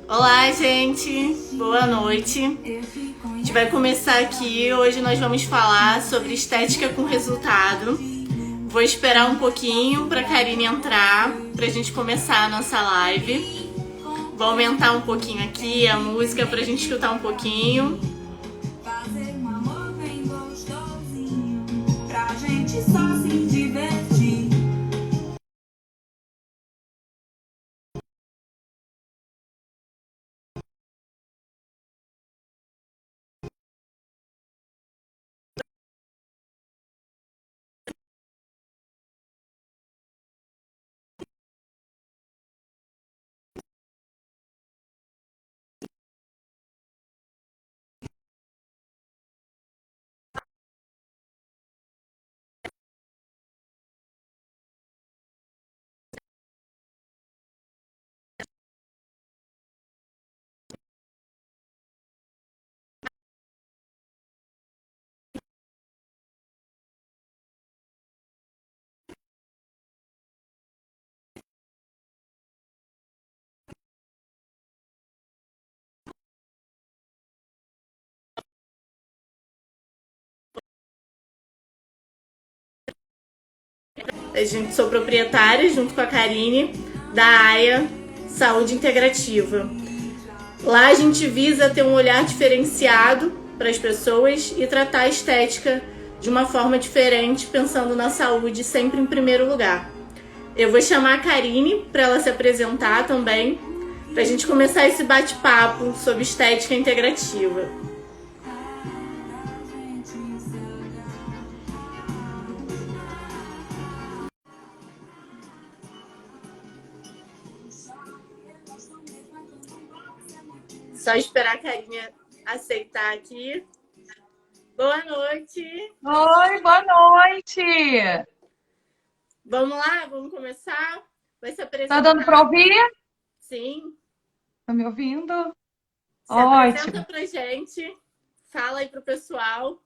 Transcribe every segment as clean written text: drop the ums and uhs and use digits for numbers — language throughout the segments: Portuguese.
Olá, gente! Boa noite! A gente vai começar aqui. Hoje nós vamos falar sobre estética com resultado. Vou esperar um pouquinho para a Karine entrar, para a gente começar a nossa live. Vou aumentar um pouquinho aqui a música para a gente escutar um pouquinho. Fazer um amor bem gostosinho, pra gente só se divertir. Sou proprietária, junto com a Karine, da AIA Saúde Integrativa. Lá a gente visa ter um olhar diferenciado para as pessoas e tratar a estética de uma forma diferente, pensando na saúde sempre em primeiro lugar. Eu vou chamar a Karine para ela se apresentar também, para a gente começar esse bate-papo sobre estética integrativa. Só esperar a Karine aceitar aqui. Boa noite! Oi, boa noite! Vamos lá? Vamos começar? Vai se Tá dando para apresentar? ouvir? Sim. Tá me ouvindo? Se apresenta Ótimo. pra gente. Fala aí pro pessoal.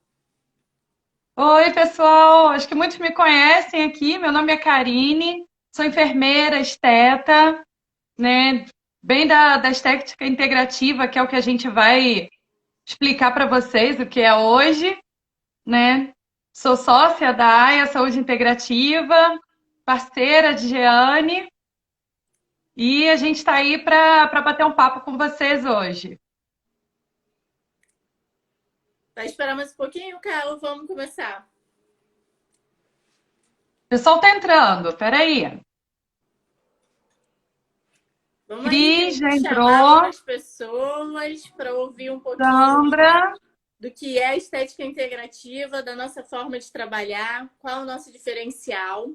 Oi, pessoal. Acho que muitos me conhecem aqui. Meu nome é Karine, sou enfermeira, esteta, né? Bem da estética integrativa, que é o que a gente vai explicar para vocês o que é hoje, né? Sou sócia da AIA Saúde Integrativa, parceira de Jeane, e a gente está aí para bater um papo com vocês hoje. Vai esperar mais um pouquinho, Carol? Vamos começar. O pessoal tá entrando, peraí. Vamos aí, Cris vamos já chamar entrou. outras pessoas para ouvir um pouquinho Sandra. do que é a estética integrativa, da nossa forma de trabalhar, qual é o nosso diferencial.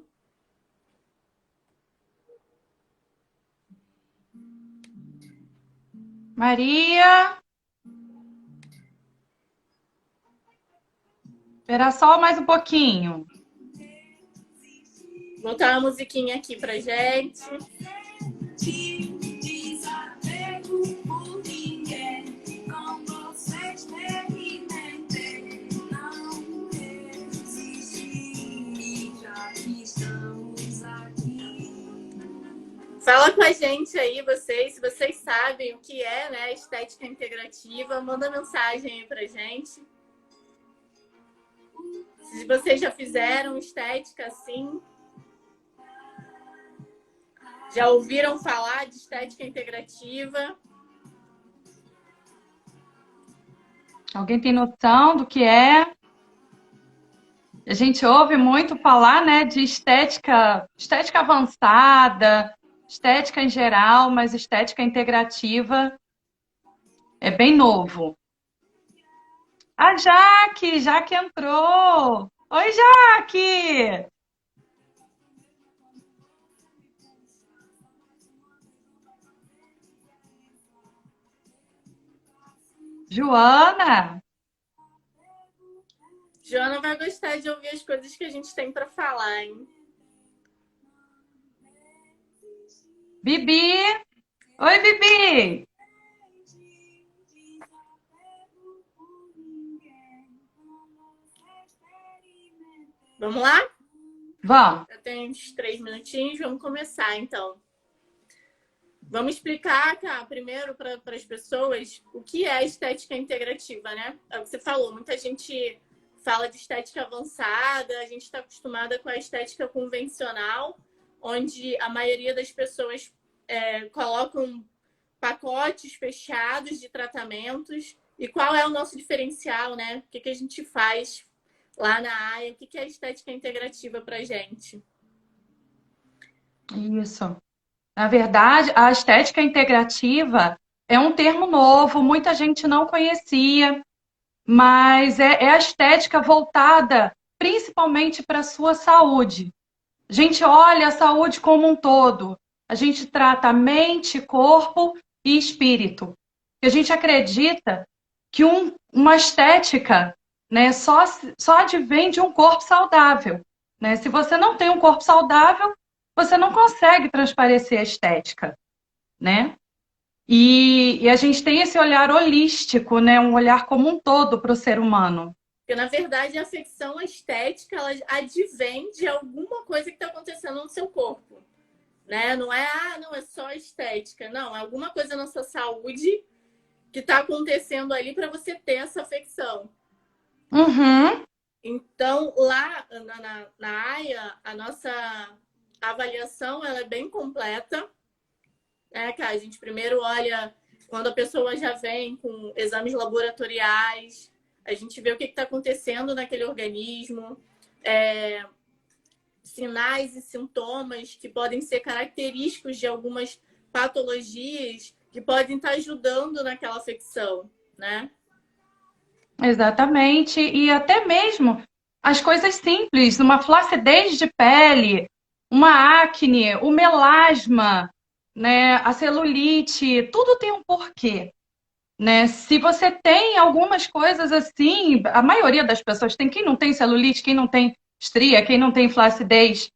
Maria. Esperar só mais um pouquinho. Vou botar uma musiquinha aqui pra gente. Fala com a gente aí, vocês, se vocês sabem o que é, né, estética integrativa, manda mensagem aí pra gente. Se vocês já fizeram estética assim, já ouviram falar de estética integrativa? Alguém tem noção do que é? A gente ouve muito falar, né, de estética avançada, estética em geral, mas estética integrativa é bem novo. A Jaque entrou. Oi, Jaque! Joana! Joana vai gostar de ouvir as coisas que a gente tem para falar, hein? Bibi! Oi, Bibi! Vamos lá? Vamos. Já tem uns 3 minutinhos, vamos começar então. Vamos explicar, cá, primeiro para as pessoas o que é estética integrativa, né? É o que você falou, muita gente fala de estética avançada, a gente está acostumada com a estética convencional, onde a maioria das pessoas colocam pacotes fechados de tratamentos. E qual é o nosso diferencial, né? O que a gente faz lá na AIA? O que é a estética integrativa para a gente? Isso. Na verdade, a estética integrativa é um termo novo, muita gente não conhecia, mas é a estética voltada principalmente para a sua saúde. A gente olha a saúde como um todo. A gente trata mente, corpo e espírito. E a gente acredita que uma estética, né, só advém de um corpo saudável. Né? Se você não tem um corpo saudável, você não consegue transparecer a estética. Né? E a gente tem esse olhar holístico, né? Um olhar como um todo para o ser humano. Porque, na verdade, a afecção estética, ela advém de alguma coisa que está acontecendo no seu corpo. Né? Não é, não, é só estética. Não, é alguma coisa na sua saúde que está acontecendo ali para você ter essa afecção. Uhum. Então, lá na AIA, a nossa avaliação ela é bem completa. Né, cara? A gente primeiro olha quando a pessoa já vem com exames laboratoriais, a gente vê o que está acontecendo naquele organismo, sinais e sintomas que podem ser característicos de algumas patologias que podem estar ajudando naquela afecção, né? Exatamente. E até mesmo as coisas simples, uma flacidez de pele, uma acne, o melasma, né, a celulite, tudo tem um porquê. Né? Se você tem algumas coisas assim, a maioria das pessoas tem, quem não tem celulite, quem não tem estria, quem não tem flacidez,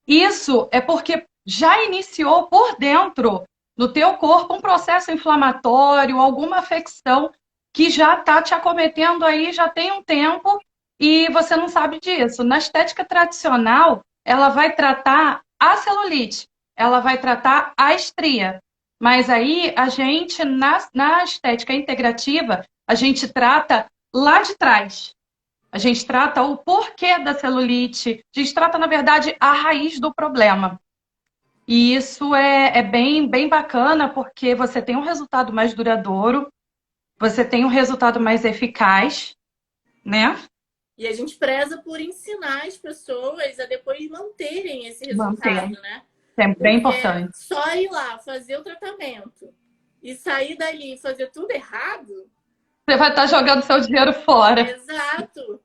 isso é porque já iniciou por dentro do teu corpo um processo inflamatório, alguma afecção que já está te acometendo aí já tem um tempo e você não sabe disso. Na estética tradicional, ela vai tratar a celulite, ela vai tratar a estria. Mas aí a gente, na estética integrativa, a gente trata lá de trás. A gente trata o porquê da celulite, a gente trata, na verdade, a raiz do problema. E isso é bem bacana, porque você tem um resultado mais duradouro, você tem um resultado mais eficaz, né? E a gente preza por ensinar as pessoas a depois manterem esse resultado, né? É bem Porque importante. só ir lá fazer o tratamento e sair dali e fazer tudo errado. Você vai estar jogando seu dinheiro fora. Exato.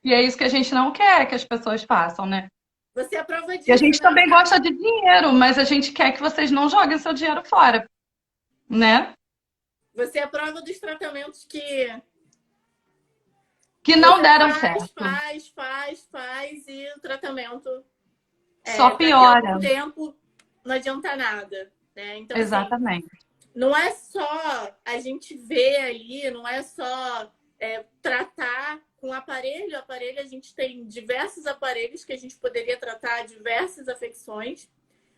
E é isso que a gente não quer que as pessoas façam, né? Você é a prova disso. E a gente né, também cara? gosta de dinheiro, mas a gente quer que vocês não joguem seu dinheiro fora, né? Você é a prova dos tratamentos Que não deram faz, certo. faz e o tratamento Só daqui a piora. algum tempo não adianta nada. Né? Então, Exatamente. assim, não é só a gente ver ali, não é só tratar com aparelho. Aparelho, a gente tem diversos aparelhos que a gente poderia tratar diversas afecções.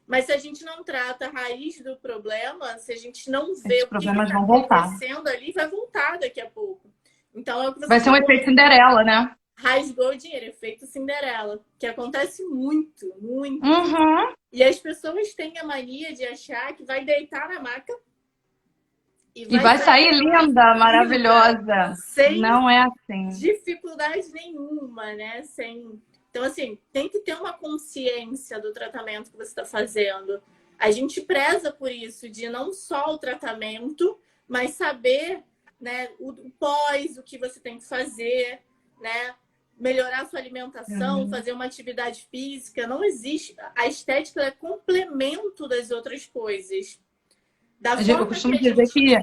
Mas se a gente não trata a raiz do problema, se a gente não vê o que está acontecendo ali, vai voltar daqui a pouco. Então, é o que você vai ser um efeito Cinderela, né? Rasgou o dinheiro, efeito Cinderela, que acontece muito, muito. Uhum. E as pessoas têm a mania de achar que vai deitar na maca e vai sair linda, maravilhosa. Sem não é assim. Dificuldade nenhuma, né? Então, assim, tem que ter uma consciência do tratamento que você está fazendo. A gente preza por isso, de não só o tratamento, mas saber, né, o pós, o que você tem que fazer, né? Melhorar a sua alimentação, fazer uma atividade física. Não existe. A estética é complemento das outras coisas. Eu costumo dizer que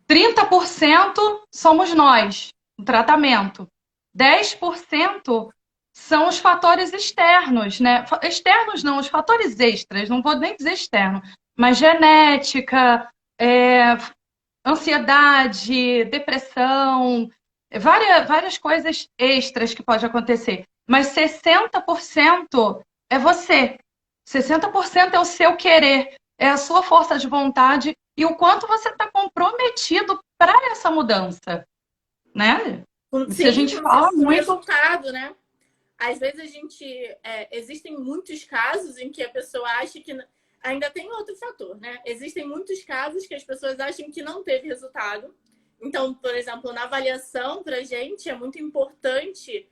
30% somos nós, o tratamento. 10% são os fatores externos, né? Externos não, os fatores extras, não vou nem dizer externo, mas genética, ansiedade, depressão, várias coisas extras que pode acontecer. Mas 60% é você. 60% é o seu querer. é a sua força de vontade e o quanto você está comprometido para essa mudança, né? Se a Sim, gente fala com muito... resultado, né? Às vezes a gente... existem muitos casos em que a pessoa acha que... Ainda tem outro fator, né? Existem muitos casos que as pessoas acham que não teve resultado. Então, por exemplo, na avaliação, para a gente é muito importante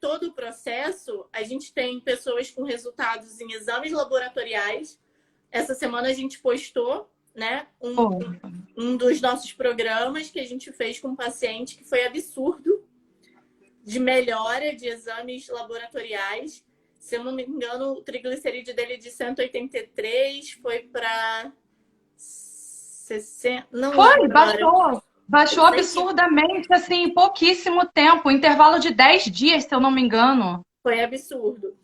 todo o processo. A gente tem pessoas com resultados em exames laboratoriais. Essa semana a gente postou, né, um dos nossos programas que a gente fez com um paciente que foi absurdo, de melhora de exames laboratoriais. Se eu não me engano, o triglicerídeo dele de 183 foi para 60. Não Foi, lembro agora. baixou absurdamente, assim, em pouquíssimo tempo, intervalo de 10 dias, se eu não me engano. Foi absurdo.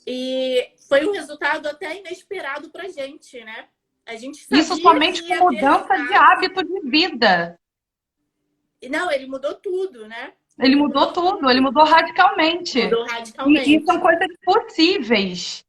E foi um resultado até inesperado pra gente, né? A gente sabia Isso somente que com ia ter mudança de resultado. hábito de vida. Não, ele mudou tudo, né? Ele mudou tudo, ele mudou radicalmente. Mudou E radicalmente. são coisas possíveis.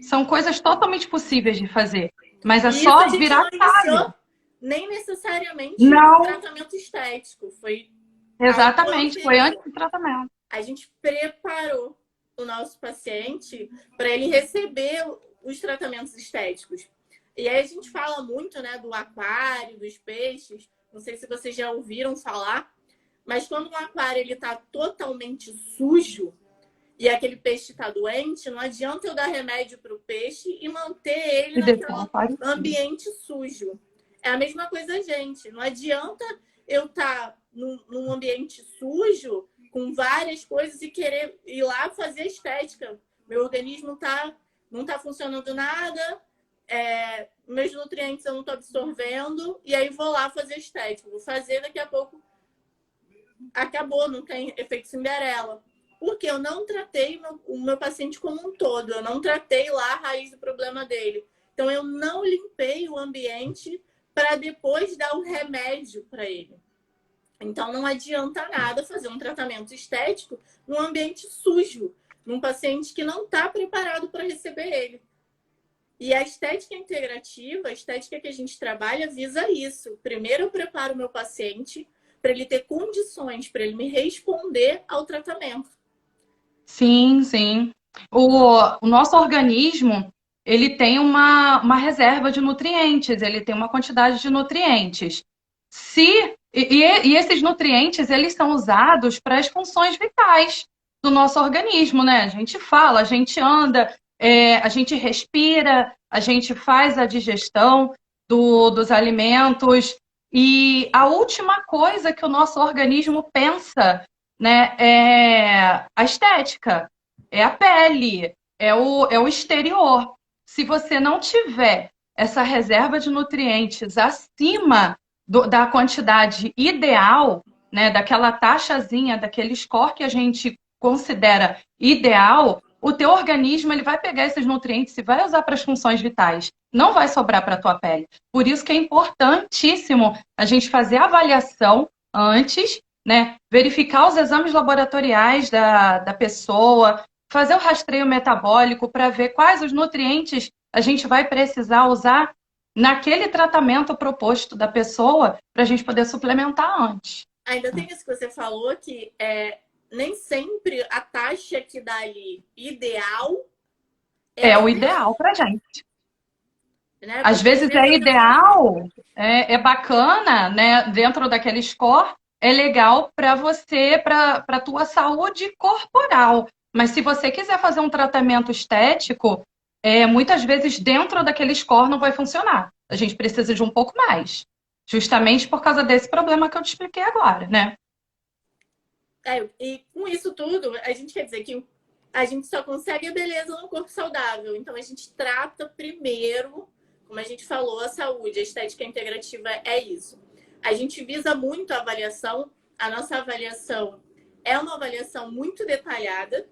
São coisas totalmente possíveis de fazer. Mas é E isso a só gente virar não chave. iniciou nem necessariamente Não, com tratamento estético. Foi algo exatamente, foi antes anterior. do tratamento. A gente preparou o nosso paciente para ele receber os tratamentos estéticos. E aí a gente fala muito, né, do aquário, dos peixes. Não sei se vocês já ouviram falar, mas quando um aquário ele está totalmente sujo e aquele peixe está doente, não adianta eu dar remédio para o peixe e manter ele E deixar o naquele aquário ambiente sujo. É a mesma coisa, gente. Não adianta eu estar num ambiente sujo com várias coisas e querer ir lá fazer estética. Meu organismo não está funcionando nada, meus nutrientes eu não estou absorvendo, e aí vou lá fazer estética. Vou fazer, daqui a pouco acabou, não tem efeito Cinderela. Porque eu não tratei o meu paciente como um todo, eu não tratei lá a raiz do problema dele. Então, eu não limpei o ambiente para depois dar o remédio para ele. Então, não adianta nada fazer um tratamento estético num ambiente sujo, num paciente que não está preparado para receber ele. E a estética integrativa, a estética que a gente trabalha, visa isso. Primeiro, eu preparo o meu paciente para ele ter condições, para ele me responder ao tratamento. Sim, sim. O nosso organismo, ele tem uma reserva de nutrientes, ele tem uma quantidade de nutrientes. E esses nutrientes, eles são usados para as funções vitais do nosso organismo, né? A gente fala, a gente anda, a gente respira, a gente faz a digestão dos alimentos. E a última coisa que o nosso organismo pensa, né, é a estética, é a pele, é o exterior. Se você não tiver essa reserva de nutrientes acima da quantidade ideal, né, daquela taxazinha, daquele score que a gente considera ideal, o teu organismo ele vai pegar esses nutrientes e vai usar para as funções vitais. Não vai sobrar para a tua pele. Por isso que é importantíssimo a gente fazer a avaliação antes, né? Verificar os exames laboratoriais da pessoa, fazer o rastreio metabólico para ver quais os nutrientes a gente vai precisar usar naquele tratamento proposto da pessoa para a gente poder suplementar antes. Ainda tem isso que você falou, que nem sempre a taxa que dá ali ideal é o ideal para gente. Né? Às vezes é ideal, é bacana, né? Dentro daquele score, é legal para você, para a tua saúde corporal. Mas se você quiser fazer um tratamento estético, muitas vezes dentro daquele score não vai funcionar. A gente precisa de um pouco mais. Justamente por causa desse problema que eu te expliquei agora, né? E com isso tudo, a gente quer dizer que a gente só consegue a beleza no corpo saudável. Então, a gente trata primeiro, como a gente falou, a saúde. A estética integrativa é isso. A gente visa muito a avaliação. A nossa avaliação é uma avaliação muito detalhada,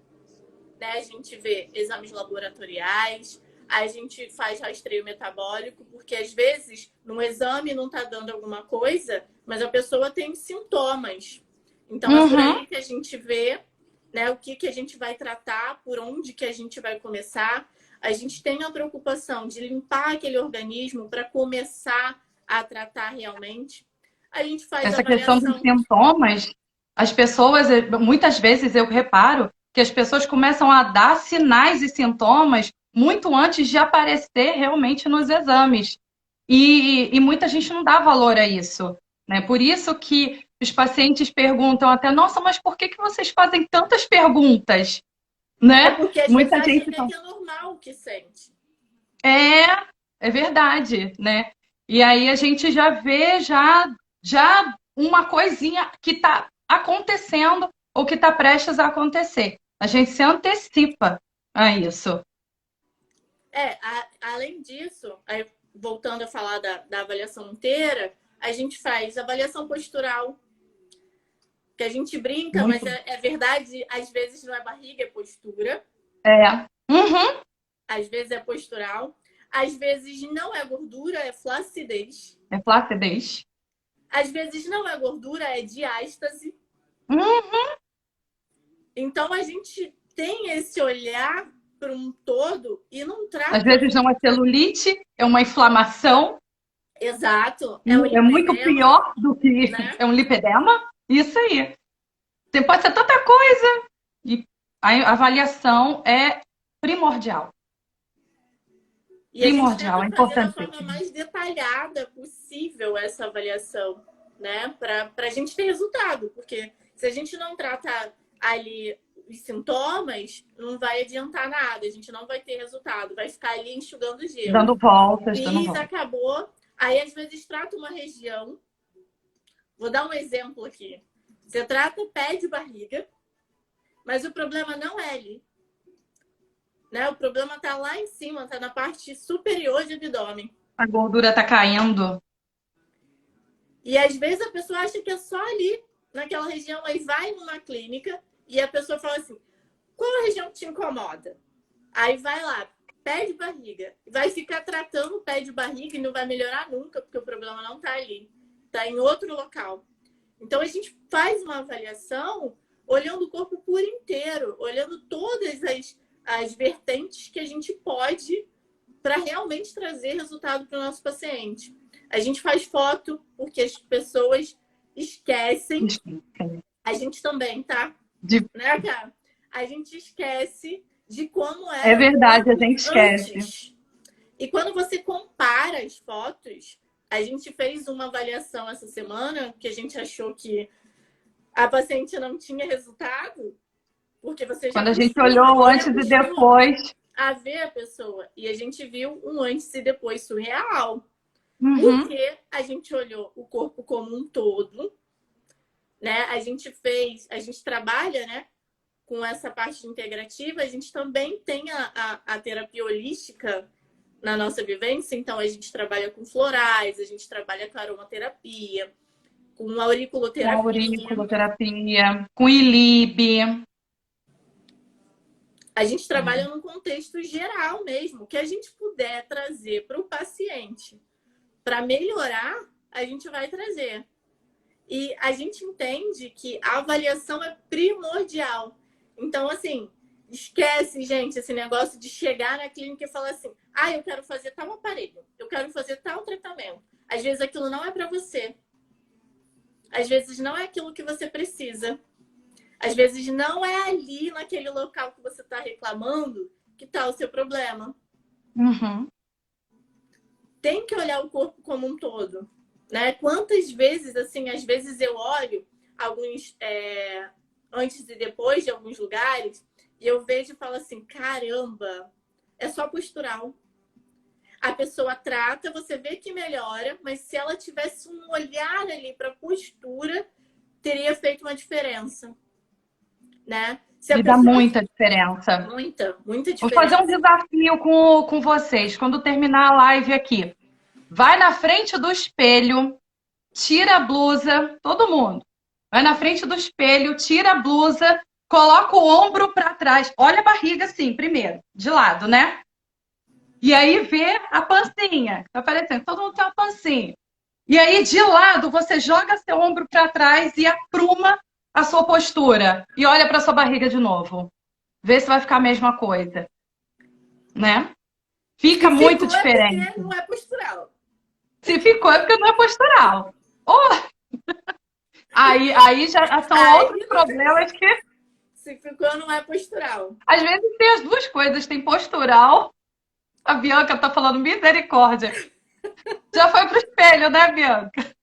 né? A gente vê exames laboratoriais, a gente faz rastreio metabólico, porque às vezes no exame não está dando alguma coisa, mas a pessoa tem sintomas. Então, é por aí que a gente vê, né, o que a gente vai tratar, por onde que a gente vai começar. a gente tem a preocupação de limpar aquele organismo para começar a tratar realmente. A gente faz Essa questão dos avaliação. sintomas, as pessoas, muitas vezes eu reparo que as pessoas começam a dar sinais e sintomas muito antes de aparecer realmente nos exames. E muita gente não dá valor a isso, né? Por isso que os pacientes perguntam até, nossa, mas por que vocês fazem tantas perguntas? É Né? porque às vezes Muita acha gente até que é normal o que sente. é verdade, né? E aí a gente já vê já uma coisinha que está acontecendo ou que está prestes a acontecer. A gente se antecipa a isso. Além disso, aí, voltando a falar da avaliação inteira, a gente faz avaliação postural, que a gente brinca, mas Muito. é verdade, às vezes não é barriga, é postura. É. Uhum. Às vezes é postural. Às vezes não é gordura, é flacidez. É flacidez. Às vezes não é gordura, é diástase. Uhum. Então a gente tem esse olhar para um todo e não trata. Às vezes não é celulite, é uma inflamação. Exato. É muito pior do que né? é um lipedema. Isso aí. Pode ser tanta coisa. E a avaliação é primordial. E Primordial, a é gente tenta fazer da importante. forma mais detalhada possível essa avaliação, né? Para a gente ter resultado. Porque se a gente não trata ali os sintomas, não vai adiantar nada. A gente não vai ter resultado. Vai ficar ali enxugando gelo. Dando voltas, dando Fiz, voltas. acabou. Aí, às vezes, trata uma região. Vou dar um exemplo aqui. Você trata o pé de barriga, mas o problema não é ali. Né? O problema está lá em cima, está na parte superior de abdômen. A gordura está caindo. E às vezes a pessoa acha que é só ali, naquela região, aí vai numa clínica e a pessoa fala assim: qual a região que te incomoda? Aí vai lá, pé de barriga. Vai ficar tratando o pé de barriga e não vai melhorar nunca, porque o problema não está ali, está em outro local. Então a gente faz uma avaliação olhando o corpo por inteiro, olhando todas as vertentes que a gente pode para realmente trazer resultado para o nosso paciente. A gente faz foto porque as pessoas esquecem. A gente também, tá? Né, cara? A gente esquece de como era. É verdade, a gente esquece. Antes. E quando você compara as fotos, a gente fez uma avaliação essa semana que a gente achou que a paciente não tinha resultado. Porque você já quando a gente olhou antes e depois a ver a pessoa. E a gente viu um antes e depois surreal. Uhum. Porque a gente olhou o corpo como um todo, né? A gente trabalha, né, com essa parte integrativa. A gente também tem a terapia holística na nossa vivência. Então, a gente trabalha com florais, a gente trabalha com aromaterapia, com auriculoterapia, com ILIB. A gente trabalha num contexto geral mesmo, que a gente puder trazer para o paciente para melhorar, a gente vai trazer. E a gente entende que a avaliação é primordial. Então, assim, esquece, gente, esse negócio de chegar na clínica e falar assim: ah, eu quero fazer tal aparelho, eu quero fazer tal tratamento. Às vezes aquilo não é para você. Às vezes não é aquilo que você precisa. Às vezes não é ali, naquele local que você está reclamando, que está o seu problema. Uhum. Tem que olhar o corpo como um todo, né? Quantas vezes, assim, às vezes eu olho alguns antes e depois de alguns lugares e eu vejo e falo assim: caramba, é só postural. A pessoa trata, você vê que melhora, mas se ela tivesse um olhar ali para a postura, teria feito uma diferença. Né? E dá muita diferença. Muita diferença. Vou fazer um desafio com vocês. Quando terminar a live aqui, vai na frente do espelho, tira a blusa, todo mundo. Vai na frente do espelho, tira a blusa, coloca o ombro para trás. Olha a barriga assim, primeiro, de lado, né? E aí vê a pancinha. Tá aparecendo, todo mundo tem uma pancinha. E aí, de lado, você joga seu ombro para trás e apruma a sua postura. E olha para sua barriga de novo. Vê se vai ficar a mesma coisa. Né? Fica Se muito ficou é diferente. porque não é postural. Se ficou é porque não é postural. Oh, aí já são outros Aí, problemas que se ficou, não é postural. às vezes tem as duas coisas, tem postural. A Bianca tá falando misericórdia. Já foi pro espelho, né, Bianca?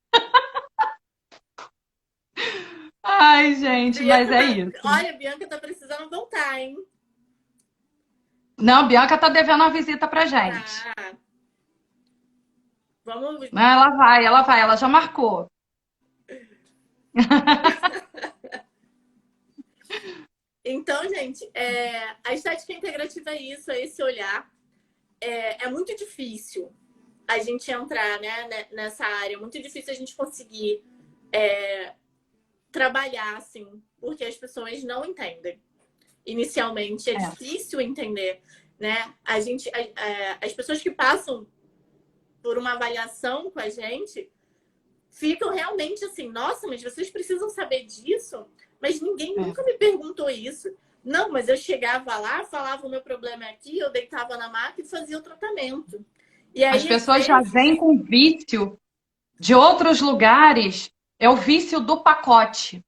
Ai, gente, mas Bianca é tá... isso. Olha, Bianca tá precisando voltar, hein? Não, Bianca tá devendo uma visita pra gente. Tá. Vamos. Ela vai, ela já marcou. Então, gente, a estética integrativa é isso, é esse olhar. É muito difícil a gente entrar, né, nessa área, é muito difícil a gente conseguir trabalhar assim, porque as pessoas não entendem. Inicialmente é É. difícil entender, né? As pessoas que passam por uma avaliação com a gente ficam realmente assim, nossa, mas vocês precisam saber disso? Mas ninguém nunca me perguntou isso. Não, mas eu chegava lá, falava o meu problema é aqui, eu deitava na maca e fazia o tratamento. E aí, As às pessoas já vezes, vêm com vício de outros lugares. É o vício do pacote.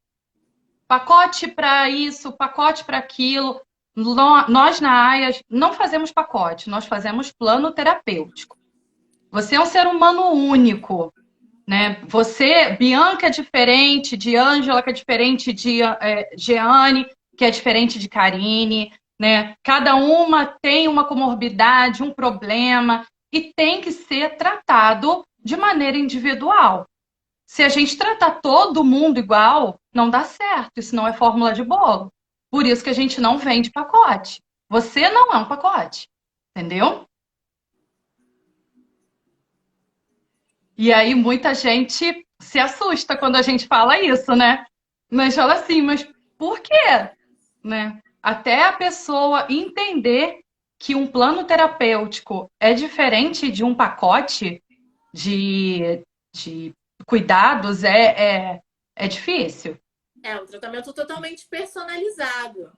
Pacote para isso, pacote para aquilo. Nós na AIAS não fazemos pacote, nós fazemos plano terapêutico. Você é um ser humano único, né? Você, Bianca é diferente de Ângela, que é diferente de Jeane, que é diferente de Karine, né? Cada uma tem uma comorbidade, um problema e tem que ser tratado de maneira individual. Se a gente tratar todo mundo igual, não dá certo. Isso não é fórmula de bolo. Por isso que a gente não vende pacote. Você não é um pacote, entendeu? E aí muita gente se assusta quando a gente fala isso, né? Mas fala assim, mas por quê? Né? Até a pessoa entender que um plano terapêutico é diferente de um pacote de cuidados é difícil. é um tratamento totalmente personalizado,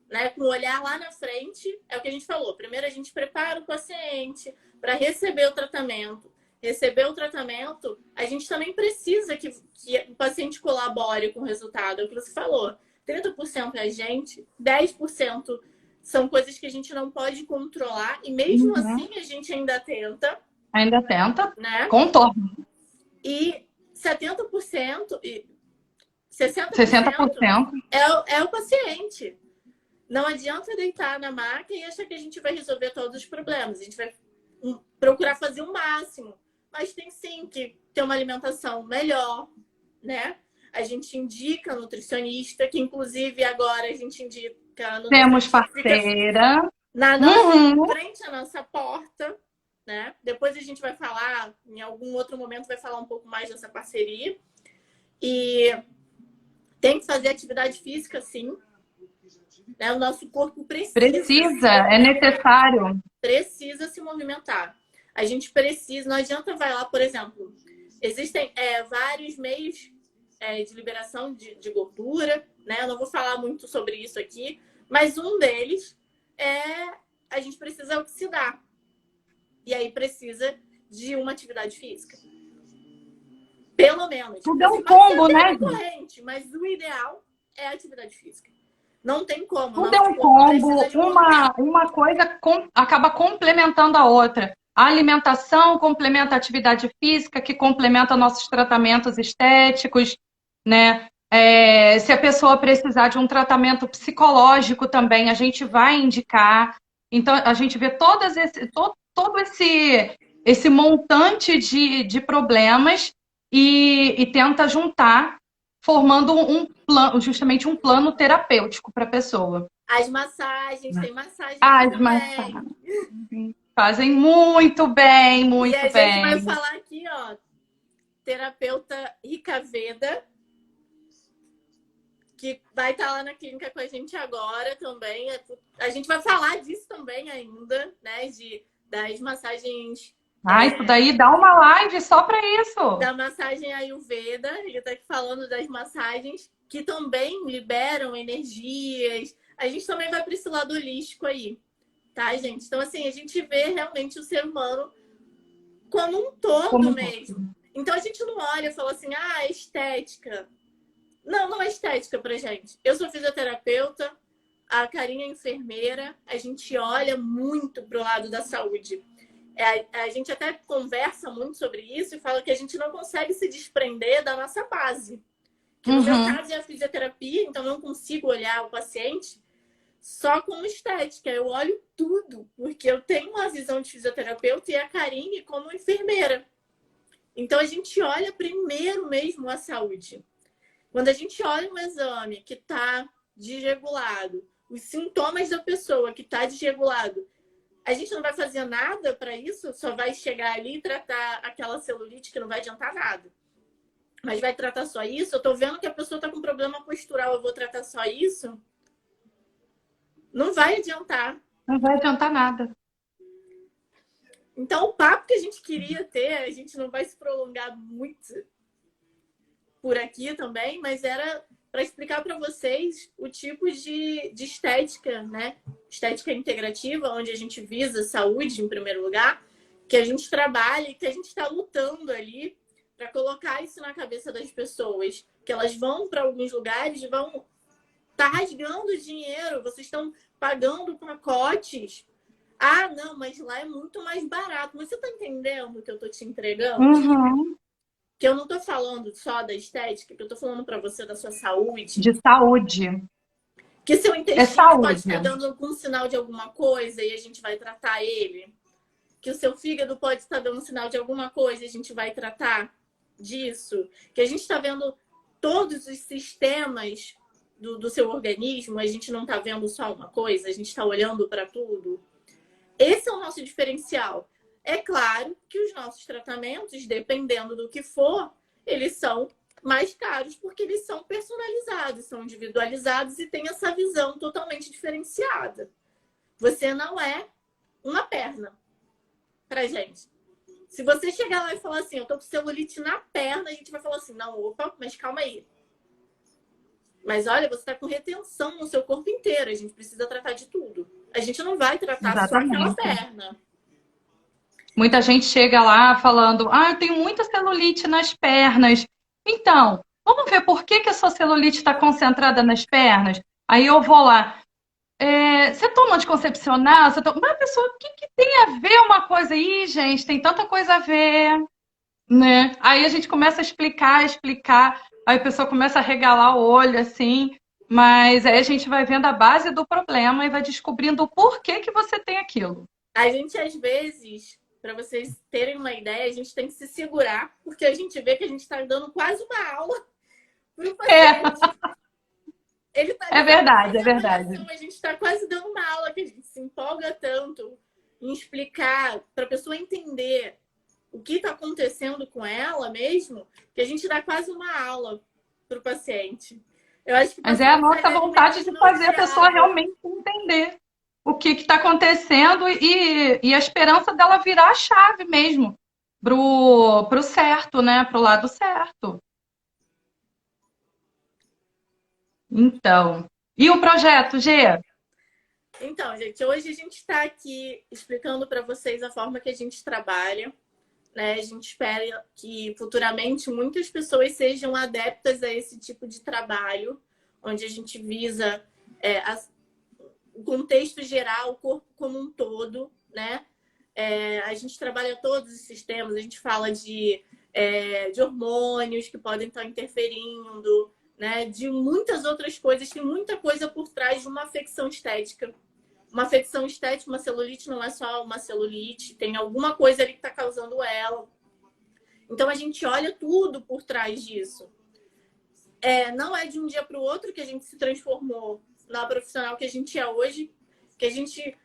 né? Com o olhar lá na frente, é o que a gente falou. Primeiro a gente prepara o paciente para receber o tratamento. Receber o tratamento, a gente também precisa que o paciente colabore com o resultado. É o que você falou. 30% é a gente, 10% são coisas que a gente não pode controlar, e mesmo assim a gente ainda tenta. Ainda tenta, Né? contorno. E 70% e 60% 60%. é o paciente. Não adianta deitar na maca e achar que a gente vai resolver todos os problemas. A gente vai procurar fazer o máximo. Mas tem sim que ter uma alimentação melhor, né? A gente indica nutricionista, que inclusive agora a gente indica no Temos parceira. na nossa frente à nossa porta, né? Depois a gente vai falar, em algum outro momento vai falar um pouco mais dessa parceria. E tem que fazer atividade física, sim. Né? O nosso corpo Precisa, é necessário. Precisa se movimentar. A gente precisa, não adianta vai lá, por exemplo, existem vários meios de liberação de gordura, né? Eu não vou falar muito sobre isso aqui, mas um deles a gente precisa oxidar. E aí precisa de uma atividade física. Pelo menos. Tudo é um combo, né? Recorrente, mas o ideal é a atividade física. Não tem como. Tudo é um combo, uma coisa acaba complementando a outra. A alimentação complementa a atividade física, que complementa nossos tratamentos estéticos, né? Se a pessoa precisar de um tratamento psicológico também, a gente vai indicar. Então, a gente vê todo esse montante de problemas e tenta juntar, formando justamente um plano terapêutico para a pessoa. As massagens, tem massagem As massagens fazem muito bem, muito bem. E a gente vai falar aqui, ó, terapeuta Ricaveda, que vai estar lá na clínica com a gente agora também. A gente vai falar disso também ainda, né? Das massagens. Isso daí dá uma live só para isso. Da massagem Ayurveda, ele está aqui falando das massagens que também liberam energias. A gente também vai para esse lado holístico aí, tá, gente? Então, assim, a gente vê realmente o ser humano como um todo Como... mesmo. Então, a gente não olha e fala assim, ah, estética. Não, não é estética pra gente. Eu sou fisioterapeuta, a Karine é enfermeira, a gente olha muito pro lado da saúde. A gente até conversa muito sobre isso e fala que a gente não consegue se desprender da nossa base. Que no meu caso é a fisioterapia, então eu não consigo olhar o paciente só como estética. Eu olho tudo, porque eu tenho uma visão de fisioterapeuta e a Karine como enfermeira. Então a gente olha primeiro mesmo a saúde. Quando a gente olha um exame que está desregulado, os sintomas da pessoa que está desregulado, a gente não vai fazer nada para isso, só vai chegar ali e tratar aquela celulite que não vai adiantar nada. Mas vai tratar só isso? Eu estou vendo que a pessoa está com problema postural, eu vou tratar só isso? Não vai adiantar. Não vai adiantar nada. Então, o papo que a gente queria ter, a gente não vai se prolongar muito por aqui também, mas era para explicar para vocês o tipo de estética, né? Estética integrativa, onde a gente visa saúde em primeiro lugar, que a gente trabalha e que a gente está lutando ali para colocar isso na cabeça das pessoas, que elas vão para alguns lugares e vão tá rasgando dinheiro, vocês estão pagando pacotes. Ah, não, mas lá é muito mais barato. Mas você tá entendendo o que eu tô te entregando? Uhum. Que eu não tô falando só da estética, que eu tô falando para você da sua saúde. De saúde. Que seu intestino pode estar dando algum sinal de alguma coisa e a gente vai tratar ele. Que o seu fígado pode estar dando sinal de alguma coisa e a gente vai tratar disso. Que a gente está vendo todos os sistemas do seu organismo, a gente não está vendo só uma coisa, a gente está olhando para tudo. Esse é o nosso diferencial. É claro que os nossos tratamentos, dependendo do que for, eles são mais caros porque eles são personalizados, são individualizados e têm essa visão totalmente diferenciada. Você não é uma perna pra gente. Se você chegar lá e falar assim, eu tô com celulite na perna, a gente vai falar assim, não, opa, mas calma aí. Mas olha, você tá com retenção no seu corpo inteiro, a gente precisa tratar de tudo. A gente não vai tratar Exatamente. só aquela perna. Muita gente chega lá falando, ah, eu tenho muita celulite nas pernas. Então, vamos ver por que a sua celulite está concentrada nas pernas? Aí eu vou lá. Você toma anticoncepcional? Mas a pessoa, o que tem a ver uma coisa aí, gente? Tem tanta coisa a ver, né? Aí a gente começa a explicar. Aí a pessoa começa a regalar o olho, assim. Mas aí a gente vai vendo a base do problema e vai descobrindo o porquê que você tem aquilo. A gente, às vezes, para vocês terem uma ideia, a gente tem que se segurar, porque a gente vê que a gente está dando quase uma aula para o paciente. Ele tá É verdade, é verdade. A gente está quase dando uma aula, que a gente se empolga tanto em explicar, para a pessoa entender o que está acontecendo com ela mesmo, que a gente dá quase uma aula para o paciente. Eu acho que mas é a nossa vontade de fazer a pessoa realmente entender o que está acontecendo e a esperança dela virar a chave mesmo pro certo, né? Pro lado certo. Então, e o projeto, Gê? Então, gente, hoje a gente está aqui explicando para vocês a forma que a gente trabalha, né? A gente espera que futuramente muitas pessoas sejam adeptas a esse tipo de trabalho, onde a gente visa o contexto geral, o corpo como um todo, né? A gente trabalha todos os sistemas, a gente fala de hormônios que podem estar interferindo, né? De muitas outras coisas, tem muita coisa por trás de uma afecção estética. Uma afecção estética, uma celulite não é só uma celulite, tem alguma coisa ali que está causando ela. Então a gente olha tudo por trás disso. Não é de um dia para o outro que a gente se transformou na profissional que a gente é hoje, que a gente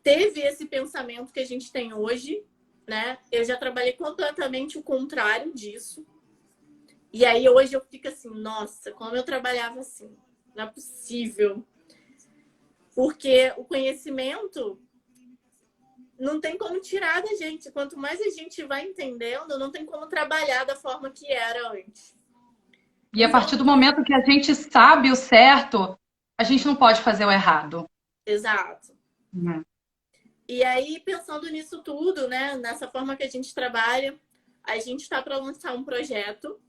teve esse pensamento que a gente tem hoje, né? Eu já trabalhei completamente o contrário disso. E aí hoje eu fico assim, nossa, como eu trabalhava assim? Não é possível. Porque o conhecimento não tem como tirar da gente. Quanto mais a gente vai entendendo, não tem como trabalhar da forma que era antes. E a partir do momento que a gente sabe o certo, a gente não pode fazer o errado. Exato. E aí, pensando nisso tudo, né, nessa forma que a gente trabalha, a gente está para lançar um projeto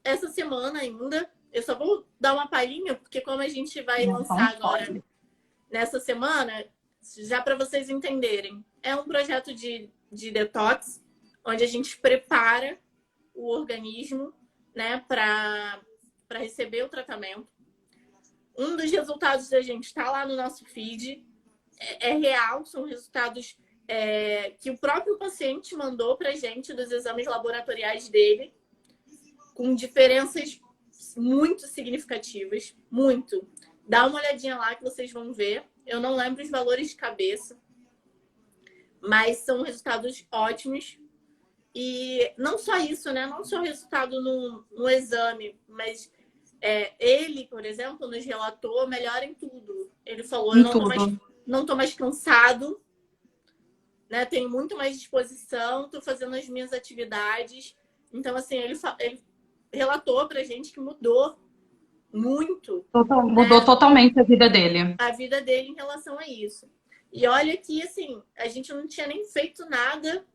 essa semana ainda. Eu só vou dar uma palhinha, porque como a gente vai Então lançar agora pode. nessa semana, já para vocês entenderem, é um projeto de detox, onde a gente prepara o organismo, né, para receber o tratamento. Um dos resultados da gente está lá no nosso feed, é real, são resultados que o próprio paciente mandou para a gente dos exames laboratoriais dele, com diferenças muito significativas, muito. Dá uma olhadinha lá que vocês vão ver. Eu não lembro os valores de cabeça, mas são resultados ótimos. E não só isso, né? Não só o resultado no exame, mas ele, por exemplo, nos relatou melhor em tudo. Ele falou, eu Em tudo. não tô mais cansado, né? Tenho muito mais disposição, tô fazendo as minhas atividades. Então, assim, ele relatou pra gente que mudou muito, Mudou né, totalmente a vida dele. a vida dele em relação a isso. E olha que, assim, a gente não tinha nem feito nada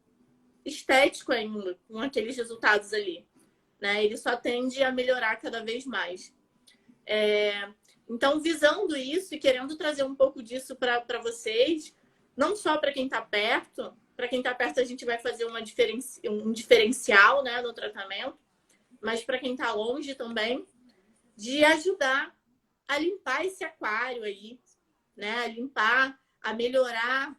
estético ainda com aqueles resultados ali, né? Ele só tende a melhorar cada vez mais. Então, visando isso e querendo trazer um pouco disso para vocês, não só para quem está perto, para quem está perto a gente vai fazer um diferencial, né, no tratamento, mas para quem está longe também, de ajudar a limpar esse aquário aí, né, a limpar, a melhorar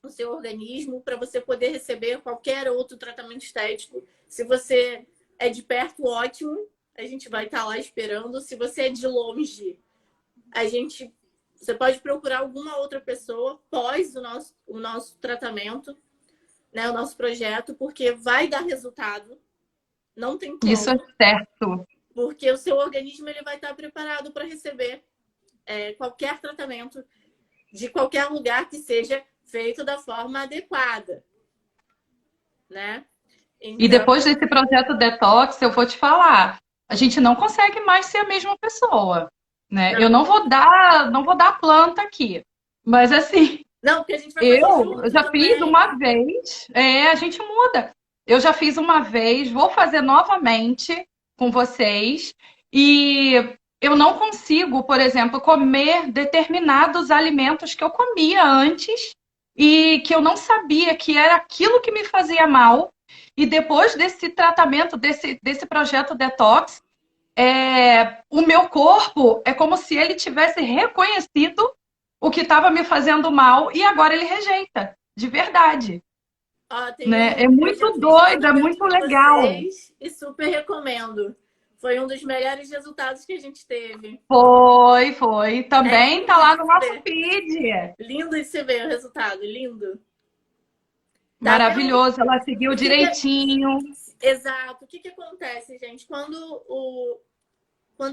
o seu organismo para você poder receber qualquer outro tratamento estético. Se você é de perto, ótimo, a gente vai estar lá esperando. Se você é de longe, você pode procurar alguma outra pessoa pós o nosso tratamento, né, o nosso projeto, porque vai dar resultado. Não tem Isso é como, certo. porque o seu organismo ele vai estar preparado para receber qualquer tratamento de qualquer lugar que seja feito da forma adequada, né? E Então, depois desse projeto Detox, eu vou te falar, a gente não consegue mais ser a mesma pessoa, né? Eu não, não vou dar planta aqui, mas assim, não, porque a gente vai fazer eu junto já fiz também. uma vez, a gente muda. Eu já fiz uma vez, vou fazer novamente com vocês e eu não consigo, por exemplo, comer determinados alimentos que eu comia antes e que eu não sabia que era aquilo que me fazia mal. E depois desse tratamento, desse projeto Detox, o meu corpo é como se ele tivesse reconhecido o que estava me fazendo mal e agora ele rejeita, de verdade. Ó, Né? É eu já muito fiz doido, é tratamento muito com legal. vocês e super recomendo. Foi um dos melhores resultados que a gente teve. Foi. É Também tá lindo lá de no se nosso ver. feed. Lindo de se ver o resultado, lindo. Tá vendo? Maravilhoso, ela seguiu O que que é... direitinho. Exato. O que que acontece, gente? Quando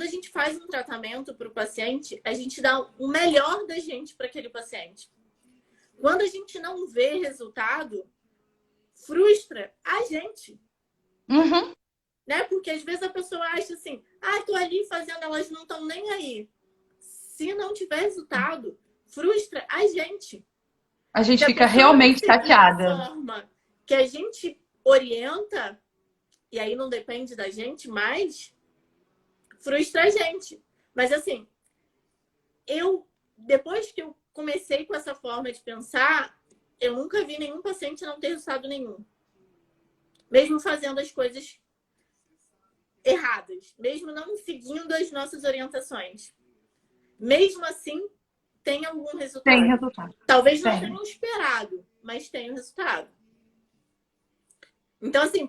a gente faz um tratamento para o paciente, a gente dá o melhor da gente para aquele paciente. Quando a gente não vê resultado, frustra a gente, Uhum. né? Porque às vezes a pessoa acha assim, tô ali fazendo, elas não estão nem aí. Se não tiver resultado, frustra a gente. A gente Se a fica pessoa não realmente seguir a chateada. forma que a gente orienta, e aí não depende da gente mais, frustra a gente. Mas assim, depois que eu comecei com essa forma de pensar, eu nunca vi nenhum paciente não ter resultado nenhum. Mesmo fazendo as coisas erradas, mesmo não seguindo as nossas orientações. Mesmo assim, tem algum Tem resultado. resultado. Talvez não Tem. tenham esperado, mas tem o resultado. Então, assim,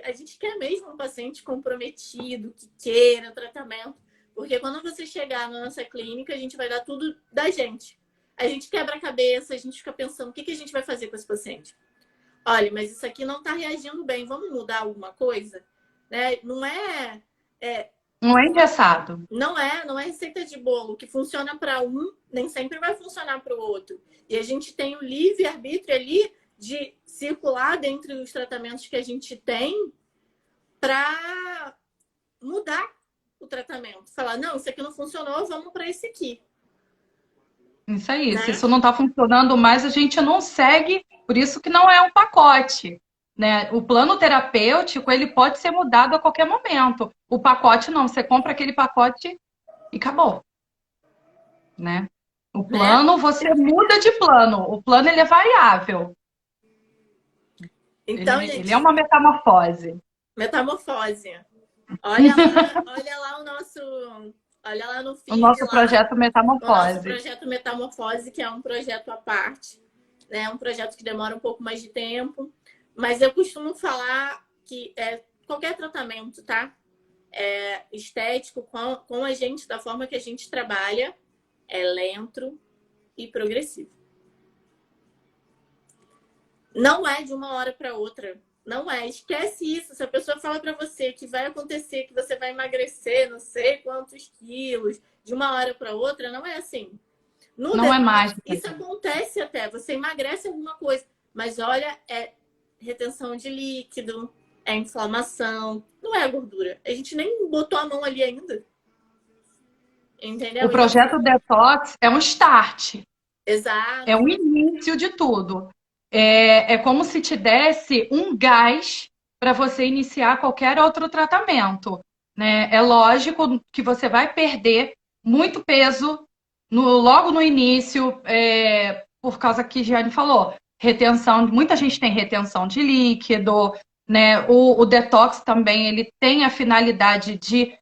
a gente quer mesmo um paciente comprometido, que queira tratamento, porque quando você chegar na nossa clínica, a gente vai dar tudo da gente. A gente quebra a cabeça, a gente fica pensando o que a gente vai fazer com esse paciente. Olha, mas isso aqui não está reagindo bem, vamos mudar alguma coisa? Né? Não é engessado. Não é receita de bolo. O que funciona para um, nem sempre vai funcionar para o outro. E a gente tem o livre-arbítrio ali de circular dentro dos tratamentos que a gente tem para mudar o tratamento. Falar, não, isso aqui não funcionou, vamos para esse aqui. Isso aí. Se né? isso não está funcionando mais, a gente não segue. Por isso que não é um pacote, né? O plano terapêutico, ele pode ser mudado a qualquer momento. O pacote não. Você compra aquele pacote e acabou, né? O Né? plano, você muda de plano. O plano, ele é variável. Então, Ele é gente, uma metamorfose. metamorfose. Olha lá o nosso, olha lá no O feed nosso lá, projeto o nosso Metamorfose. projeto Metamorfose, que é um projeto à parte, né? Um projeto que demora um pouco mais de tempo, mas eu costumo falar que qualquer tratamento, tá? Estético com a gente, da forma que a gente trabalha, é lento e progressivo. Não é de uma hora para outra. Não é. Esquece isso. Se a pessoa fala para você que vai acontecer, que você vai emagrecer não sei quantos quilos de uma hora para outra, não é assim. No Não é detox, mágica, isso gente. acontece até. Você emagrece alguma coisa. Mas olha, é retenção de líquido, é inflamação, não é gordura. A gente nem botou a mão ali ainda. O Entendeu? Então, projeto Detox é um start. É o exato. início de tudo. É como se te desse um gás para você iniciar qualquer outro tratamento, né? É lógico que você vai perder muito peso logo no início, por causa que a Giane falou, retenção, muita gente tem retenção de líquido, né? O detox também ele tem a finalidade de,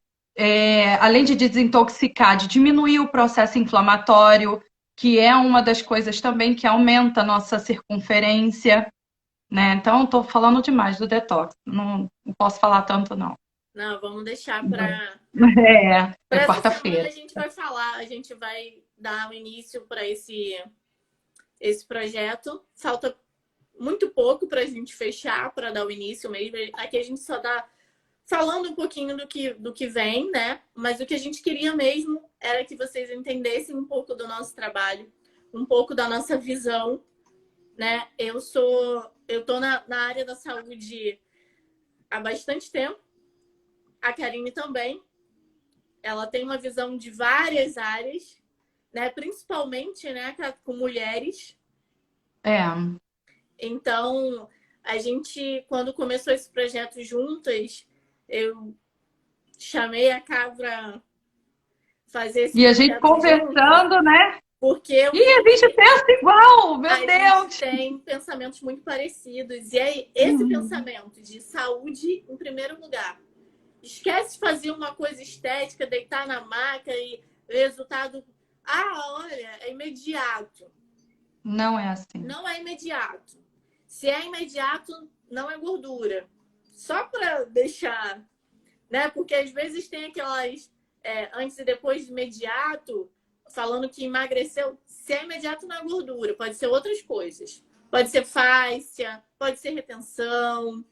além de desintoxicar, de diminuir o processo inflamatório, que é uma das coisas também que aumenta a nossa circunferência, né? Então, estou falando demais do detox, não posso falar tanto, não. Não, vamos deixar para É essa semana quarta-feira. a gente vai falar, a gente vai dar o início para esse projeto. Falta muito pouco para a gente fechar, para dar o início mesmo. Aqui a gente só dá falando um pouquinho do que vem, né? Mas o que a gente queria mesmo era que vocês entendessem um pouco do nosso trabalho, um pouco da nossa visão, né? Eu tô na área da saúde há bastante tempo, a Karine também. Ela tem uma visão de várias áreas, né? Principalmente, né, com mulheres. É. Então, a gente, quando começou esse projeto juntas, eu chamei a Cá para fazer esse E a gente projeto juntas, conversando, né? porque eu E vi a gente que pensa igual, meu a gente Deus! tem pensamentos muito parecidos. E aí, esse pensamento de saúde em primeiro lugar. Esquece de fazer uma coisa estética, deitar na maca e resultado. Ah, olha, é imediato. Não é assim. Não é imediato. Se é imediato, não é gordura. Só para deixar, né? Porque às vezes tem aquelas antes e depois de imediato, falando que emagreceu. Se é imediato, não é gordura. Pode ser outras coisas. Pode ser fáscia, pode ser retenção,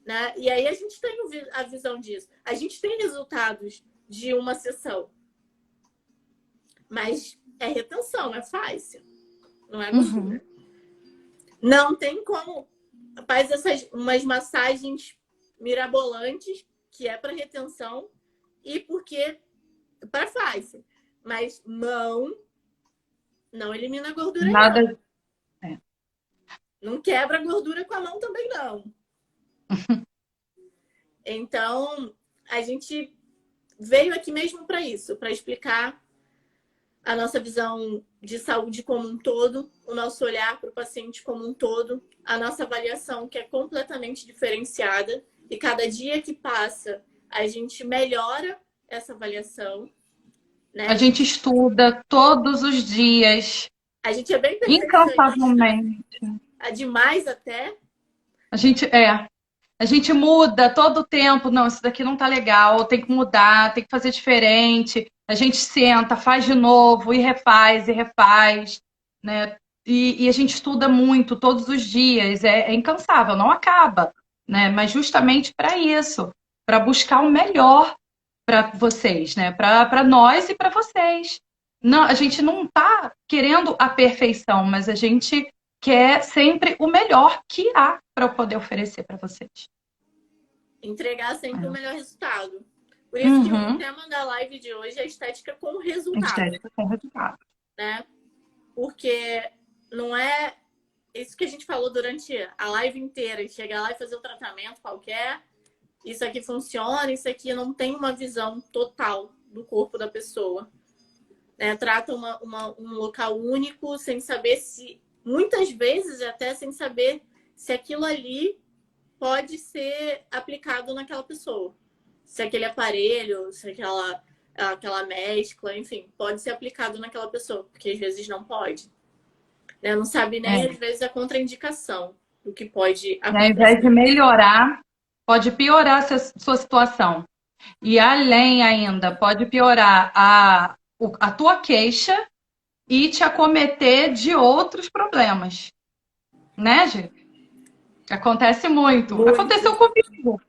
né? E aí a gente tem a visão disso. A gente tem resultados de uma sessão. Mas é retenção, é fáscia. Não é gordura. Não tem como. Faz umas massagens mirabolantes, que é para retenção, e porque para fáscia. Mas não elimina a gordura, Nada. não. Não quebra a gordura com a mão também, não. Então, a gente veio aqui mesmo para isso, para explicar a nossa visão de saúde como um todo, o nosso olhar para o paciente como um todo, a nossa avaliação que é completamente diferenciada e cada dia que passa a gente melhora essa avaliação, né? A gente estuda todos os dias, A gente é bem perfeccionista, incansavelmente. demais até. A gente A gente muda todo o tempo. Não, isso daqui não tá legal, tem que mudar, tem que fazer diferente. A gente senta, faz de novo e refaz, né? E a gente estuda muito todos os dias, é incansável, não acaba, né? Mas justamente para isso, para buscar o melhor para vocês, né? Para nós e para vocês. Não, a gente não está querendo a perfeição, mas a gente quer sempre o melhor que há para poder oferecer para vocês. Entregar sempre o melhor resultado. Por isso que o tema da live de hoje é estética com resultado. Estética com resultado. Né? porque não é isso que a gente falou durante a live inteira, chegar lá e fazer um tratamento qualquer, isso aqui funciona, isso aqui não tem uma visão total do corpo da pessoa. Né? Trata um local único, sem saber se, muitas vezes até sem saber se aquilo ali pode ser aplicado naquela pessoa. Se aquele aparelho, se aquela mescla, enfim, pode ser aplicado naquela pessoa, porque às vezes não pode. Né? Não sabe nem, às vezes, a contraindicação do que pode acontecer. Ao invés de melhorar, pode piorar a sua situação. E além ainda, pode piorar a tua queixa e te acometer de outros problemas. Né, Gi? Acontece muito. Aconteceu comigo.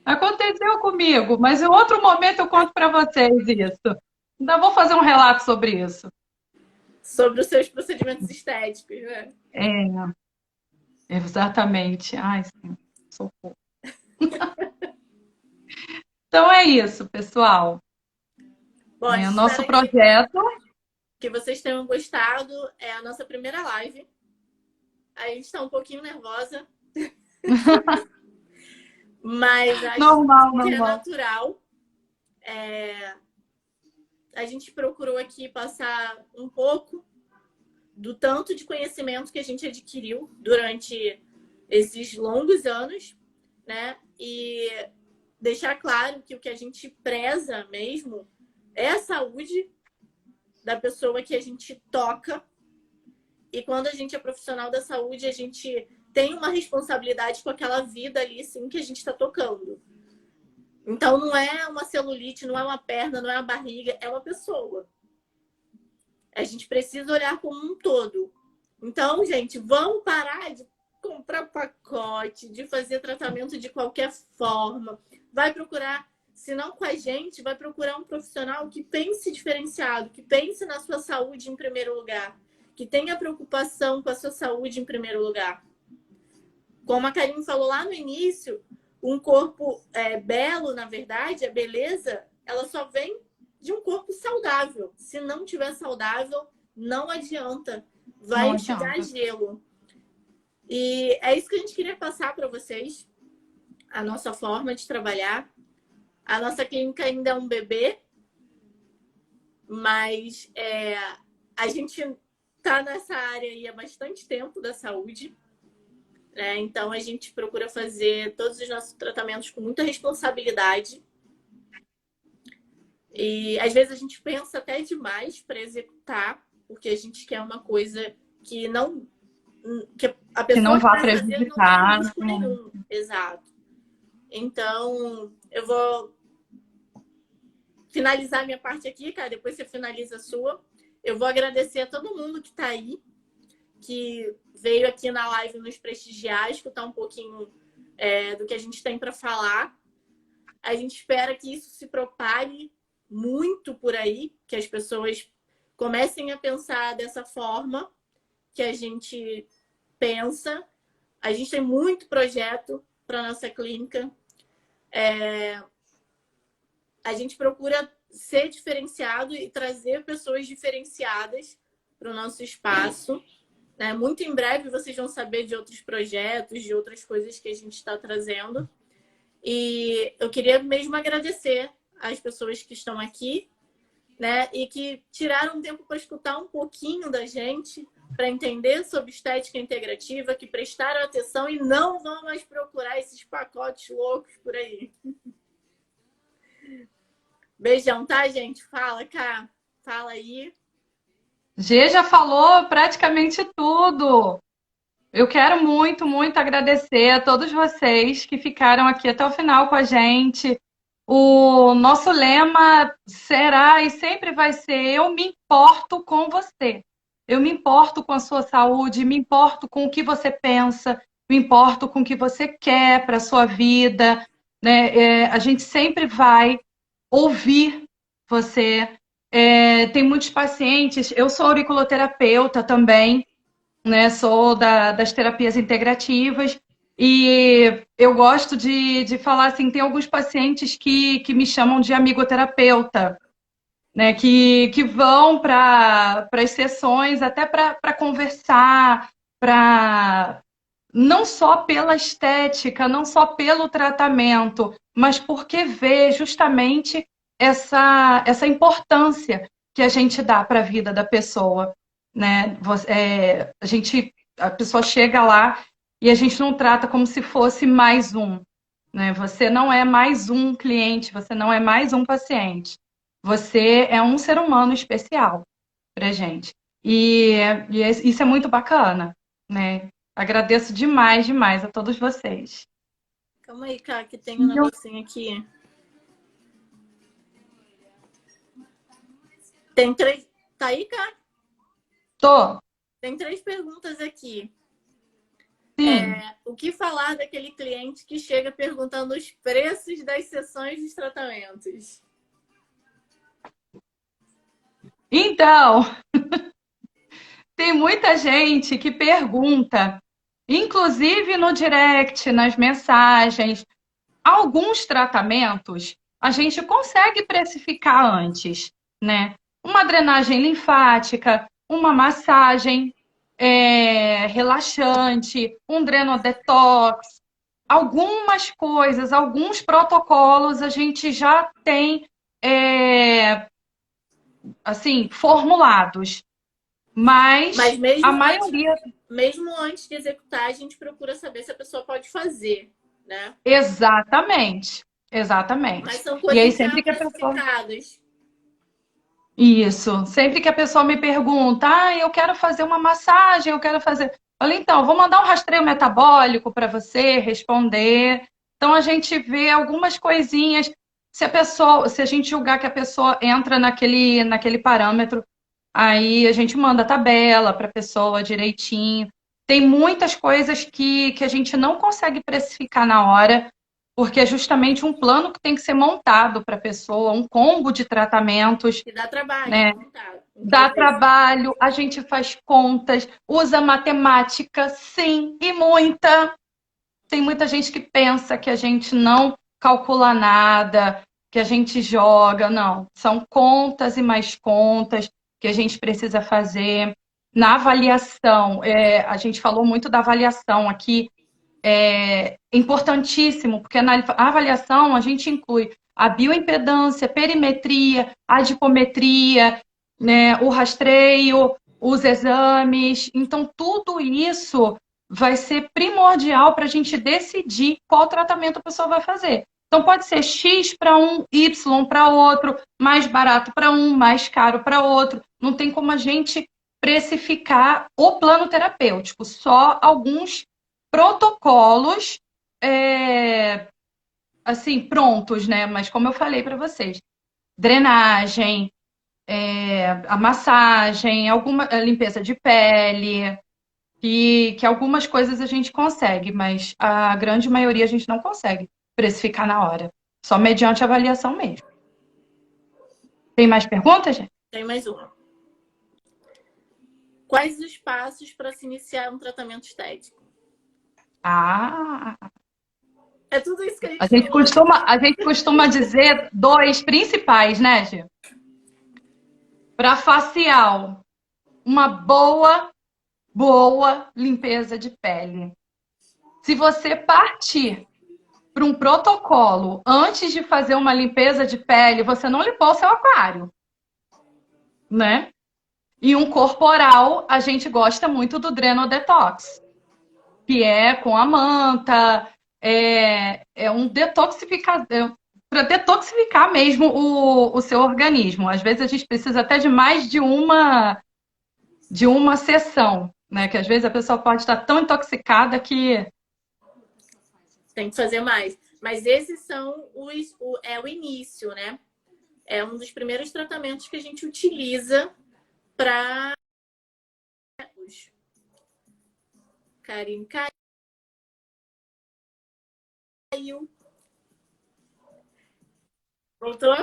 Aconteceu comigo, mas em outro momento eu conto para vocês isso. Ainda vou fazer um relato sobre isso. Sobre os seus procedimentos estéticos, né? Exatamente. Ai, sim, socorro. Então é isso, pessoal. Bom, o nosso projeto. Que vocês tenham gostado. É a nossa primeira live. A gente está um pouquinho nervosa. Mas acho que é natural. A gente procurou aqui passar um pouco do tanto de conhecimento que a gente adquiriu durante esses longos anos, né? E deixar claro que o que a gente preza mesmo é a saúde da pessoa que a gente toca. E quando a gente é profissional da saúde, a gente tem uma responsabilidade com aquela vida ali, sim, que a gente está tocando. Então, não é uma celulite, não é uma perna, não é uma barriga, é uma pessoa. A gente precisa olhar como um todo. Então, gente, vamos parar de comprar pacote, de fazer tratamento de qualquer forma. Vai procurar, se não com a gente, vai procurar um profissional que pense diferenciado, que pense na sua saúde em primeiro lugar, que tenha preocupação com a sua saúde em primeiro lugar. Como a Karine falou lá no início, um corpo belo, na verdade, a beleza, ela só vem de um corpo saudável. Se não tiver saudável, não adianta. Vai tirar gelo. E é isso que a gente queria passar para vocês. A nossa forma de trabalhar. A nossa clínica ainda é um bebê, mas a gente está nessa área aí há bastante tempo da saúde. Então, a gente procura fazer todos os nossos tratamentos com muita responsabilidade. E, às vezes, a gente pensa até demais para executar, porque a gente quer uma coisa que não... que a pessoa que não vá prejudicar. Não tem risco nenhum. Exato. Então, eu vou finalizar minha parte aqui, cara. Depois você finaliza a sua. Eu vou agradecer a todo mundo que está aí, que veio aqui na live nos prestigiar, escutar um pouquinho do que a gente tem para falar. A gente espera que isso se propague muito por aí, que as pessoas comecem a pensar dessa forma que a gente pensa. A gente tem muito projeto para nossa clínica. A gente procura ser diferenciado e trazer pessoas diferenciadas para o nosso espaço. Muito em breve vocês vão saber de outros projetos, de outras coisas que a gente está trazendo. E eu queria mesmo agradecer às pessoas que estão aqui, né? E que tiraram um tempo para escutar um pouquinho da gente, para entender sobre estética integrativa, que prestaram atenção e não vão mais procurar esses pacotes loucos por aí. Beijão, tá, gente? Fala, Cá. Fala aí. Gê já falou praticamente tudo. Eu quero muito, muito agradecer a todos vocês que ficaram aqui até o final com a gente. O nosso lema será e sempre vai ser: eu me importo com você. Eu me importo com a sua saúde, me importo com o que você pensa, me importo com o que você quer para a sua vida. Né? A gente sempre vai ouvir você. Tem muitos pacientes, eu sou auriculoterapeuta também, né? Sou das terapias integrativas, e eu gosto de falar assim, tem alguns pacientes que me chamam de amigoterapeuta, né, que vão para as sessões até para conversar, para não só pela estética, não só pelo tratamento, mas porque vê justamente essa importância que a gente dá para a vida da pessoa, né? A pessoa chega lá e a gente não trata como se fosse mais um, né? Você não é mais um cliente, você não é mais um paciente. Você é um ser humano especial pra gente. Isso é muito bacana, né? Agradeço demais, demais a todos vocês. Calma aí, cara, que tem um negocinho aqui. Tem três. Tá aí, cara? Tô, Tem três perguntas aqui. sim. O que falar daquele cliente que chega perguntando os preços das sessões dos tratamentos? Então, tem muita gente que pergunta, inclusive no direct, nas mensagens, alguns tratamentos a gente consegue precificar antes, né? Uma drenagem linfática, uma massagem relaxante, um drenodetox, algumas coisas, alguns protocolos a gente já tem assim formulados, Mas mas a maioria mesmo antes de executar, a gente procura saber se a pessoa pode fazer, né? exatamente, Mas exatamente. são E aí coisas já sempre que a pessoa precificadas. isso. Sempre que a pessoa me pergunta, eu quero fazer uma massagem, eu quero fazer. Olha, então, vou mandar um rastreio metabólico para você responder. Então a gente vê algumas coisinhas. Se a gente julgar que a pessoa entra naquele parâmetro, aí a gente manda a tabela para a pessoa direitinho. Tem muitas coisas que a gente não consegue precificar na hora, porque é justamente um plano que tem que ser montado para a pessoa, um combo de tratamentos, E dá trabalho né? de montar. Dá Fazer. trabalho, a gente faz contas, usa matemática, sim, e muita. Tem muita gente que pensa que a gente não calcula nada, que a gente joga. Não, são contas e mais contas que a gente precisa fazer. Na avaliação, a gente falou muito da avaliação aqui, é importantíssimo, porque na avaliação a gente inclui a bioimpedância, perimetria, adipometria, né, o rastreio, os exames. Então, tudo isso vai ser primordial para a gente decidir qual tratamento a pessoa vai fazer. Então, pode ser X para um, Y para outro, mais barato para um, mais caro para outro. Não tem como a gente precificar o plano terapêutico, só alguns protocolos assim prontos, né? Mas como eu falei para vocês, drenagem, a massagem, alguma a limpeza de pele, que algumas coisas a gente consegue, mas a grande maioria a gente não consegue precificar na hora, só mediante avaliação mesmo. Tem mais perguntas, gente? Tem mais uma. Quais os passos para se iniciar um tratamento estético? Ah, É tudo isso que a a gente gente falou. costuma, a gente costuma dizer dois principais, né, Gi? Para facial, uma boa limpeza de pele. Se você partir para um protocolo antes de fazer uma limpeza de pele, você não limpou o seu aquário, né? E um corporal, a gente gosta muito do Drenodetox, que é com a manta, é um detoxificador, para detoxificar mesmo o seu organismo. Às vezes a gente precisa até de mais de uma sessão, né? Que às vezes a pessoa pode estar tão intoxicada que Tem que fazer mais. Mas esses são o início, né? É um dos primeiros tratamentos que a gente utiliza para. Karine caiu. Voltou?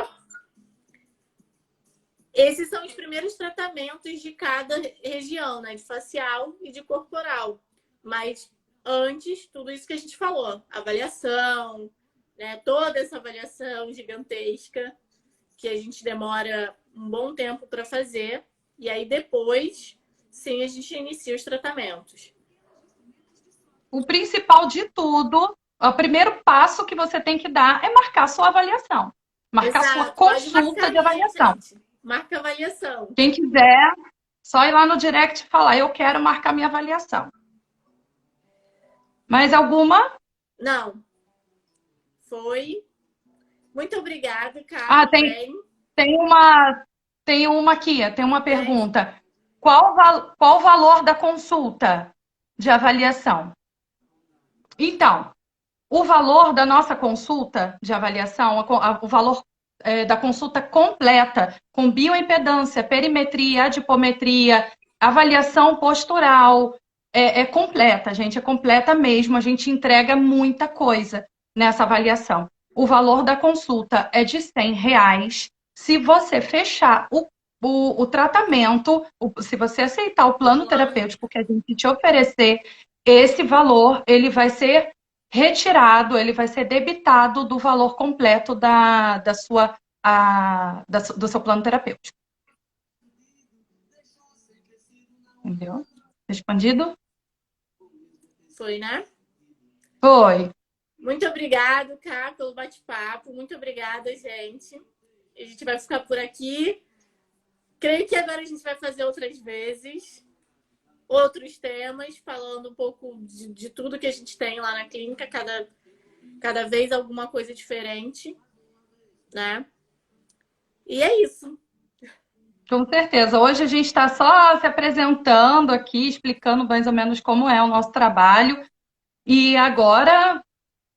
Esses são os primeiros tratamentos de cada região, né? De facial e de corporal. Mas antes, tudo isso que a gente falou, avaliação, né? Toda essa avaliação gigantesca que a gente demora um bom tempo para fazer. E aí depois, sim, a gente inicia os tratamentos. O principal de tudo, o primeiro passo que você tem que dar é marcar sua avaliação. Marcar sua Exato, pode consulta marcar de aí, avaliação. gente. Marca a avaliação. Quem quiser, só ir lá no direct e falar, eu quero marcar minha avaliação. Mais alguma? Não, foi. Muito obrigada, Cá, Ah, também. tem uma, tem uma aqui, tem uma Tem. pergunta. Qual o valor da consulta de avaliação? Então, o valor da nossa consulta de avaliação, o valor da consulta completa, com bioimpedância, perimetria, adipometria, avaliação postural, é completa, gente, é completa mesmo. A gente entrega muita coisa nessa avaliação. O valor da consulta é de R$ 100. Se você fechar o tratamento, se você aceitar o plano terapêutico que a gente te oferecer, esse valor ele vai ser retirado, ele vai ser debitado do valor completo do seu plano terapêutico. Entendeu? Respondido? Foi, né? Foi. Muito obrigado, Cá, pelo bate-papo. Muito obrigada, gente. A gente vai ficar por aqui. Creio que agora a gente vai fazer outras vezes, outros temas, falando um pouco de tudo que a gente tem lá na clínica, cada vez alguma coisa diferente, né? E é isso. Com certeza. Hoje a gente está só se apresentando aqui, explicando mais ou menos como é o nosso trabalho. E agora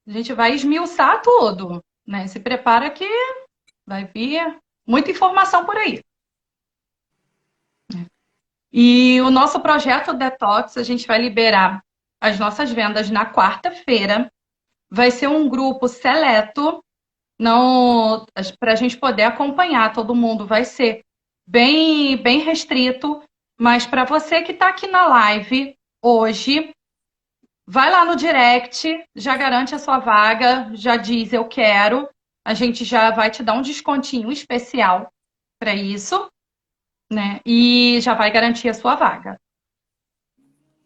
a gente vai esmiuçar tudo, né? Se prepara que vai vir muita informação por aí. E o nosso projeto Detox, a gente vai liberar as nossas vendas na quarta-feira. Vai ser um grupo seleto, não para a gente poder acompanhar todo mundo. Vai ser bem restrito, mas para você que está aqui na live hoje, vai lá no direct, já garante a sua vaga, já diz eu quero. A gente já vai te dar um descontinho especial para isso, né? E já vai garantir a sua vaga.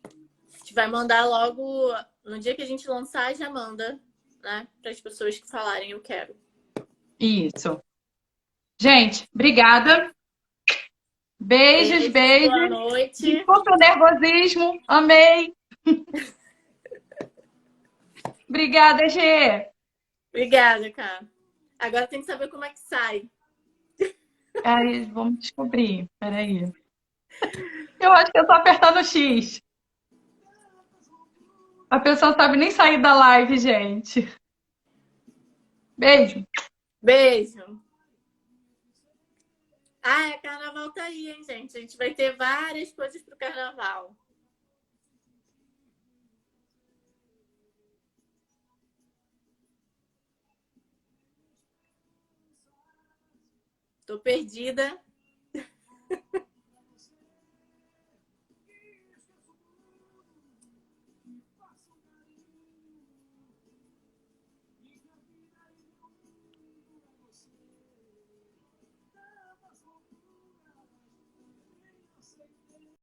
A gente vai mandar logo, no dia que a gente lançar, já manda, né? Para as pessoas que falarem eu quero. Isso. Gente, obrigada. Beijos, Beijos, boa beijos. noite. Desculpa o nervosismo. Amei. Obrigada, Gê. Obrigada, cara. Agora tem que saber como é que sai. Aí, vamos descobrir. Peraí. Eu acho que eu tô apertando o X. A pessoa não sabe nem sair da live, gente. Beijo. Beijo. Ah, carnaval tá aí, hein, gente? A gente vai ter várias coisas pro carnaval. Tô perdida.